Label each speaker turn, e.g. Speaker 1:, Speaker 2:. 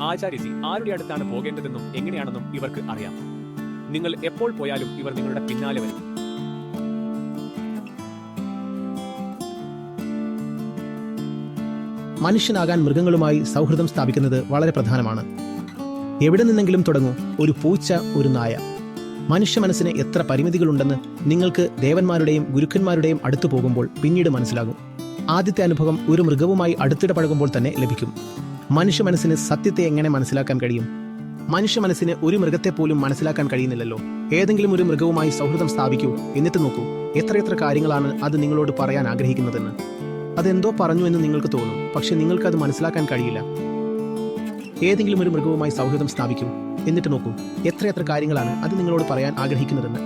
Speaker 1: ആചാര്യജി ആരുടെ അടുത്താണ് പോകേണ്ടതെന്നും എങ്ങനെയാണെന്നും ഇവർക്ക് അറിയാം. നിങ്ങൾ എപ്പോൾ പോയാലും ഇവർ നിങ്ങളുടെ പിന്നാലെ വരും.
Speaker 2: മനുഷ്യനാകാൻ മൃഗങ്ങളുമായി സൗഹൃദം സ്ഥാപിക്കുന്നത് വളരെ പ്രധാനമാണ്. എവിടെ നിന്നെങ്കിലും തുടങ്ങൂ, ഒരു പൂച്ച, ഒരു നായ. മനുഷ്യ മനസ്സിന് എത്ര പരിമിതികളുണ്ടെന്ന് നിങ്ങൾക്ക് ദേവന്മാരുടെയും ഗുരുക്കന്മാരുടെയും അടുത്തു പോകുമ്പോൾ പിന്നീട് മനസ്സിലാകും. ആദ്യത്തെ അനുഭവം ഒരു മൃഗവുമായി അടുത്തിടപഴകുമ്പോൾ തന്നെ ലഭിക്കും. മനുഷ്യ മനസ്സിന് സത്യത്തെ എങ്ങനെ മനസ്സിലാക്കാൻ കഴിയും? മനുഷ്യ മനസ്സിന് ഒരു മൃഗത്തെ പോലും മനസ്സിലാക്കാൻ കഴിയുന്നില്ലല്ലോ. ഏതെങ്കിലും ഒരു മൃഗവുമായി സൗഹൃദം സ്ഥാപിക്കൂ, എന്നിട്ട് നോക്കൂ എത്രയെത്ര കാര്യങ്ങളാണ് അത് നിങ്ങളോട് പറയാൻ ആഗ്രഹിക്കുന്നതെന്ന്. അതെന്തോ പറഞ്ഞു എന്ന് നിങ്ങൾക്ക് തോന്നും, പക്ഷെ നിങ്ങൾക്കത് മനസ്സിലാക്കാൻ കഴിയില്ല. ഏതെങ്കിലും ഒരു മൃഗവുമായി സൗഹൃദം സ്ഥാപിക്കൂ, എന്നിട്ട് നോക്കൂ എത്രയെത്ര കാര്യങ്ങളാണ് അത് നിങ്ങളോട് പറയാൻ ആഗ്രഹിക്കുന്നതെന്ന്.